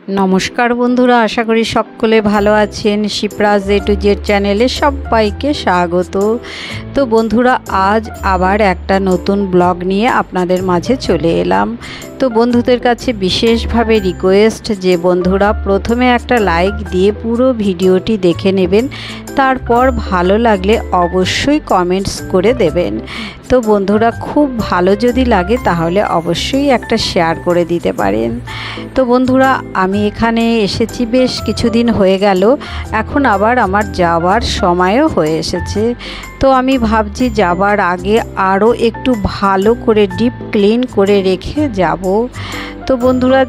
নমস্কার বন্ধুরা, আশা করি সকলে ভালো আছেন। শিপ্রাজ এ টু জেড চ্যানেলে সবাইকে স্বাগত। তো বন্ধুরা, আজ আবার একটা নতুন ব্লগ নিয়ে আপনাদের মাঝে চলে এলাম। তো বন্ধুদের কাছে বিশেষভাবে রিকোয়েস্ট যে বন্ধুরা প্রথমে একটা লাইক দিয়ে পুরো ভিডিওটি দেখে নেবেন, তারপর ভালো লাগলে অবশ্যই কমেন্টস করে দেবেন। তো বন্ধুরা, খুব ভালো যদি লাগে তাহলে অবশ্যই একটা শেয়ার করে দিতে পারেন। তো বন্ধুরা, আমি এখানে এসেছি বেশ কিছুদিন হয়ে গেল, এখন আবার আমার যাওয়ার সময়ও হয়ে এসেছে। তো আমি ভাবছি যাবার আগে আরও একটু ভালো করে ডিপ ক্লিন করে রেখে যাব। তো বন্ধুরা,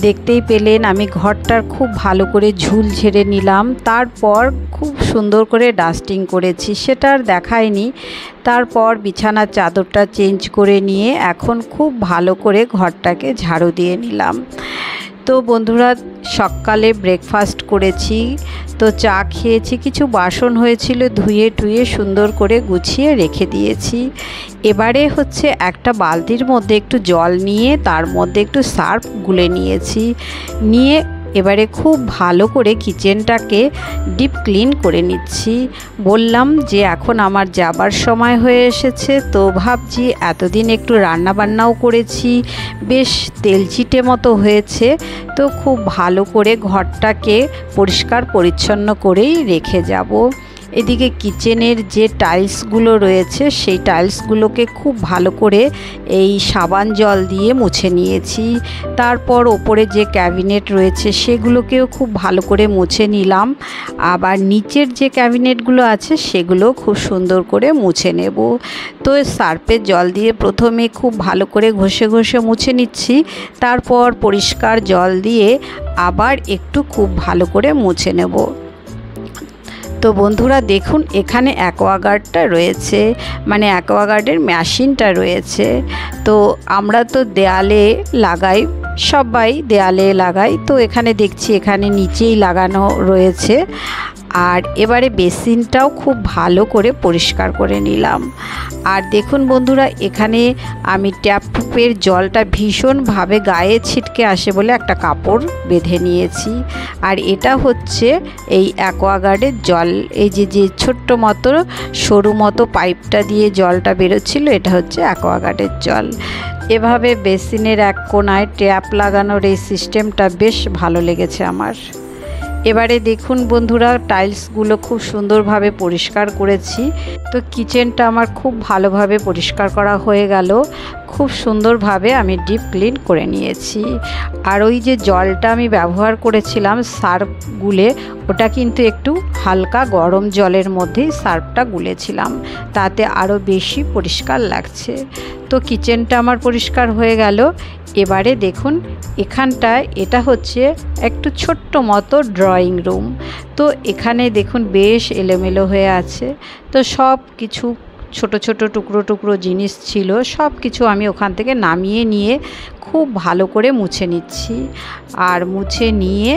দেখতেই পেলেন আমি ঘরটার খুব ভালো করে ঝুল ঝেড়ে নিলাম, তারপর খুব সুন্দর করে ডাস্টিং করেছি, সেটা আর দেখায়নি। তারপর বিছানার চাদরটা চেঞ্জ করে নিয়ে এখন খুব ভালো করে ঘরটাকে ঝাড়ু দিয়ে নিলাম। তো বন্ধুরা, সকালে ব্রেকফাস্ট করেছি, তো চা খেয়েছি, কিছু বাসন হয়েছিল ধুয়ে টুয়ে সুন্দর করে গুছিয়ে রেখে দিয়েছি। এবারে হচ্ছে একটা বালতির মধ্যে একটু জল নিয়ে তার মধ্যে একটু সার্ফ গুলে নিয়েছি, নিয়ে এবারে খুব ভালো করে কিচেনটাকে ডিপ ক্লিন করে নিচ্ছি। বললাম যে এখন আমার যাবার সময় হয়ে এসেছে, তো ভাবছি এতদিন একটু রান্না বান্নাও করেছি, বেশ তেলচিটে মতো হয়েছে, তো খুব ভালো করে ঘরটাকে পরিষ্কার পরিচ্ছন্ন করেই রেখে যাব। এদিকে কিচেনের যে টাইলসগুলো রয়েছে সেই টাইলসগুলোকে খুব ভালো করে এই সাবান জল দিয়ে মুছে নিয়েছি। তারপর ওপরে যে ক্যাবিনেট রয়েছে সেগুলোকেও খুব ভালো করে মুছে নিলাম। আবার নিচের যে ক্যাবিনেটগুলো আছে সেগুলো খুব সুন্দর করে মুছে নেব। তো সার্ফের জল দিয়ে প্রথমে খুব ভালো করে ঘষে ঘষে মুছে নিচ্ছি, তারপর পরিষ্কার জল দিয়ে আবার একটু খুব ভালো করে মুছে নেব। তো বন্ধুরা দেখুন, এখানে অ্যাকোয়াগার্ডটা রয়েছে, মানে অ্যাকোয়াগার্ডের মেশিনটা রয়েছে। তো আমরা তো দেয়ালে লাগাই, সবাই দেয়ালে লাগাই, তো এখানে দেখছি এখানে নিচেই লাগানো রয়েছে। আর এবারে বেসিনটাও খুব ভালো করে পরিষ্কার করে নিলাম। আর দেখুন বন্ধুরা, এখানে আমি ট্যাপের জলটা ভীষণভাবে গায়ে ছিটকে আসে বলে একটা কাপড় বেঁধে নিয়েছি। আর এটা হচ্ছে এই অ্যাকোয়াগার্ডের জল, এই যে ছোট্ট মতো সরু মতো পাইপটা দিয়ে জলটা বেরোচ্ছিল, এটা হচ্ছে অ্যাকোয়াগার্ডের জল। এভাবে বেসিনের এক কোণায় ট্যাপ লাগানোর এই সিস্টেমটা বেশ ভালো লেগেছে আমার। এবারে দেখুন বন্ধুরা, টাইলসগুলো খুব সুন্দরভাবে পরিষ্কার করেছি। তো কিচেনটা আমার খুব ভালোভাবে পরিষ্কার করা হয়ে গেল, খুব সুন্দরভাবে আমি ডিপ ক্লিন করে নিয়েছি। আর ওই যে জলটা আমি ব্যবহার করেছিলাম সার্ফ গুলে, ওটা কিন্তু একটু হালকা গরম জলের মধ্যেই সার্ফটা গুলেছিলাম, তাতে আরও বেশি পরিষ্কার লাগছে। তো কিচেনটা আমার পরিষ্কার হয়ে গেল। এবারে দেখুন এখানটায়, এটা হচ্ছে একটু ছোট্ট মতো ড্রয়িং রুম। তো এখানে দেখুন বেশ এলোমেলো হয়ে আছে, তো সব কিছু ছোট ছোট টুকরো টুকরো জিনিস ছিল, সব কিছু আমি ওখান থেকে নামিয়ে নিয়ে খুব ভালো করে মুছে নিচ্ছি। আর মুছে নিয়ে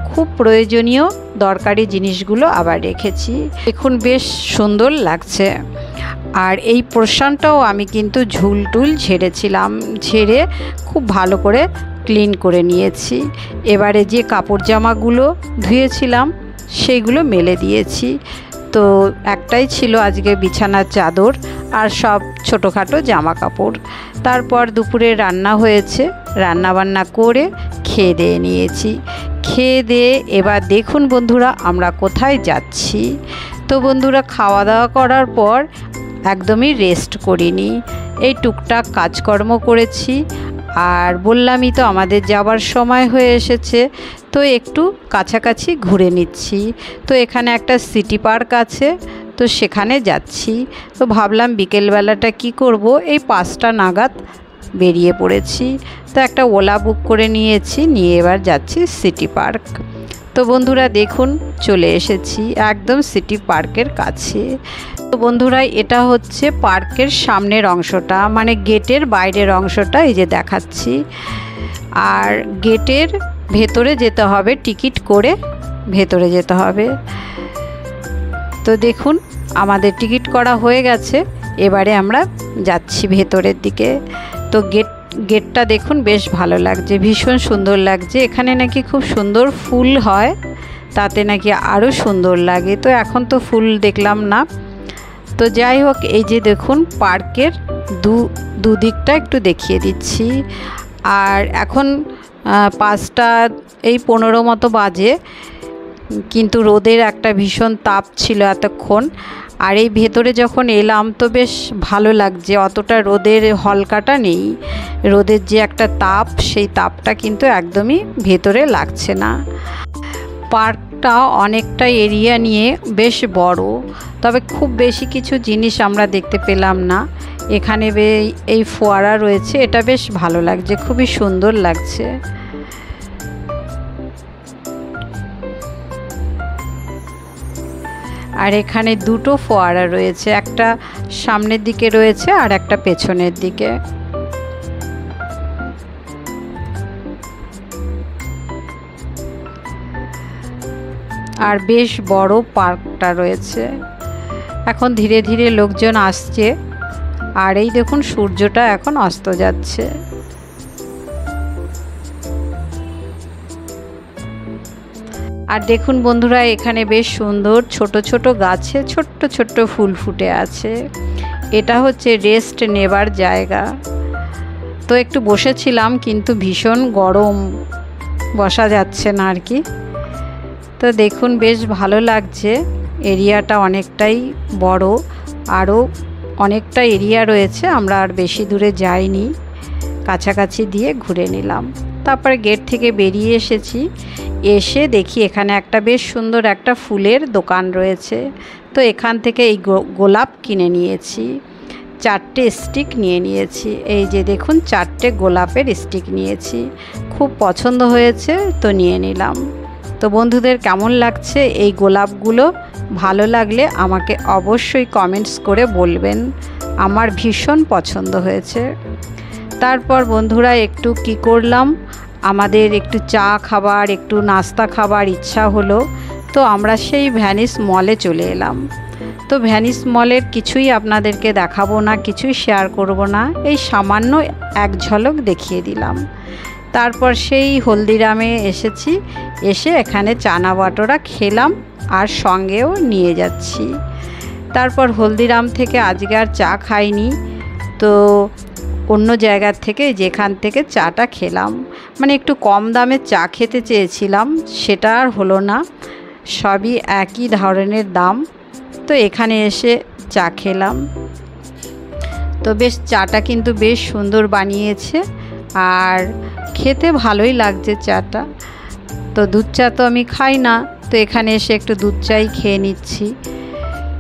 খুব প্রয়োজনীয় দরকারি জিনিসগুলো আবার রেখেছি। দেখুন বেশ সুন্দর লাগছে। আর এই পোর্শনটাও আমি কিন্তু ঝুল টুল ঝেড়েছিলাম, ঝেড়ে খুব ভালো করে ক্লিন করে নিয়েছি। এবারে যে কাপড় জামাগুলো ধুয়েছিলাম সেইগুলো মেলে দিয়েছি। তো একটাই ছিল আজকে বিছানার চাদর আর সব ছোটোখাটো জামা কাপড়। তারপর দুপুরে রান্না হয়েছে, রান্না বান্না করে খেয়ে দিয়ে নিয়েছি। খেয়ে দিয়ে এবার দেখুন বন্ধুরা আমরা কোথায় যাচ্ছি। তো বন্ধুরা, খাওয়া দাওয়া করার পর একদমই রেস্ট করিনি, এই টুকটাক কাজকর্ম করেছি। আর বললামই তো আমাদের যাবার সময় হয়ে এসেছে, তো একটু কাছাকাছি ঘুরে নিচ্ছি। তো এখানে একটা সিটি পার্ক আছে, তো সেখানে যাচ্ছি। তো ভাবলাম বিকেলবেলাটা কি করব, এই 5টা নাগাদ বেরিয়ে পড়েছি। তো একটা ওলা বুক করে নিয়েছি, নিয়ে এবার যাচ্ছি সিটি পার্ক। তো বন্ধুরা দেখুন চলে এসেছি একদম সিটি পার্কের কাছে। তো বন্ধুরা, এটা হচ্ছে পার্কের সামনের অংশটা, মানে গেটের বাইরের অংশটা এই যে দেখাচ্ছি। আর গেটের ভেতরে যেতে হবে, টিকিট করে ভেতরে যেতে হবে। তো দেখুন আমাদের টিকিট করা হয়ে গেছে, এবারে আমরা যাচ্ছি ভেতরের দিকে। তো গেটটা দেখুন বেশ ভালো লাগছে, ভীষণ সুন্দর লাগছে। এখানে নাকি খুব সুন্দর ফুল হয়, তাতে নাকি আরও সুন্দর লাগে। তো এখন তো ফুল দেখলাম না। তো যাই হোক, এই যে দেখুন পার্কের দুদিকটা একটু দেখিয়ে দিচ্ছি। আর এখন 5:15 মতো বাজে, কিন্তু রোদের একটা ভীষণ তাপ ছিল এতক্ষণ। আর এই ভেতরে যখন এলাম তো বেশ ভালো লাগছে, অতটা রোদের হলকাটা নেই। রোদের যে একটা তাপ, সেই তাপটা কিন্তু একদমই ভেতরে লাগছে না। পার্কটা অনেকটা এরিয়া নিয়ে বেশ বড়, তবে খুব বেশি কিছু জিনিস আমরা দেখতে পেলাম না। এখানে এই ফোয়ারা রয়েছে, এটা বেশ ভালো লাগছে, খুবই সুন্দর লাগছে। আর এখানে দুটো ফোয়ারা রয়েছে, একটা সামনের দিকে রয়েছে আর একটা পেছনের দিকে। আর বেশ বড় পার্কটা রয়েছে। এখন ধীরে ধীরে লোকজন আসছে। আর এই দেখুন সূর্যটা এখন অস্ত যাচ্ছে। আর দেখুন বন্ধুরা, এখানে বেশ সুন্দর ছোট ছোট গাছে ছোট্ট ছোট্ট ফুল ফুটে আছে। এটা হচ্ছে রেস্ট নেবার জায়গা। তো একটু বসেছিলাম, কিন্তু ভীষণ গরম, বসা যাচ্ছে না আর কি। তো দেখুন বেশ ভালো লাগছে। এরিয়াটা অনেকটাই বড়, আরও অনেকটা এরিয়া রয়েছে। আমরা আর বেশি দূরে যাইনি, কাছাকাছি দিয়ে ঘুরে নিলাম। তারপরে গেট থেকে বেরিয়ে এসেছি। এসে দেখি এখানে একটা বেশ সুন্দর একটা ফুলের দোকান রয়েছে। তো এখান থেকে এই গোলাপ কিনে নিয়েছি, 4টে স্টিক নিয়ে নিয়েছি। এই যে দেখুন 4টে গোলাপের স্টিক নিয়েছি, খুব পছন্দ হয়েছে তো নিয়ে নিলাম। তো বন্ধুদের কেমন লাগছে এই গোলাপগুলো? ভালো লাগলে আমাকে অবশ্যই কমেন্টস করে বলবেন, আমার ভীষণ পছন্দ হয়েছে। তারপর বন্ধুরা একটু কি করলাম, আমাদের একটু চা খাবার, একটু নাস্তা খাবার ইচ্ছা হলো। তো আমরা সেই ভ্যানিস মলে চলে এলাম। তো ভ্যানিস মলের কিছুই আপনাদেরকে দেখাবো না, কিছুই শেয়ার করব না, এই সামান্য এক ঝলক দেখিয়ে দিলাম। তারপর সেই হলদিরামে এসেছি, এসে এখানে চানা বাটোরা খেলাম আর সঙ্গেও নিয়ে যাচ্ছি। তারপর হলদিরাম থেকে আজকে আর চা খাইনি, তো অন্য জায়গার থেকে যেখান থেকে চাটা খেলাম, মানে একটু কম দামে চা খেতে চেয়েছিলাম, সেটা আর হলো না, সবই একই ধরনের দাম। তো এখানে এসে চা খেলাম। তো বেশ চাটা কিন্তু বেশ সুন্দর বানিয়েছে আর খেতে ভালোই লাগছে চাটা। তো দুধ চা তো আমি খাই না, তো এখানে এসে একটু দুধ চাই খেয়ে নিচ্ছি।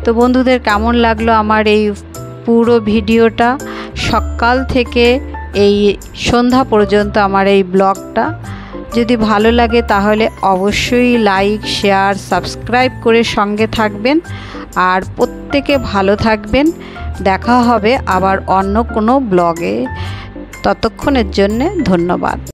তো বন্ধুদের কেমন লাগলো আমার এই পুরো ভিডিওটা, সকাল থেকে এই সন্ধ্যা পর্যন্ত আমার এই ব্লগটা? যদি ভালো লাগে তাহলে অবশ্যই লাইক, শেয়ার, সাবস্ক্রাইব করে সঙ্গে থাকবেন। আর প্রত্যেকে ভালো থাকবেন। দেখা হবে আবার অন্য কোনো ব্লগে। ততক্ষণের জন্যে ধন্যবাদ।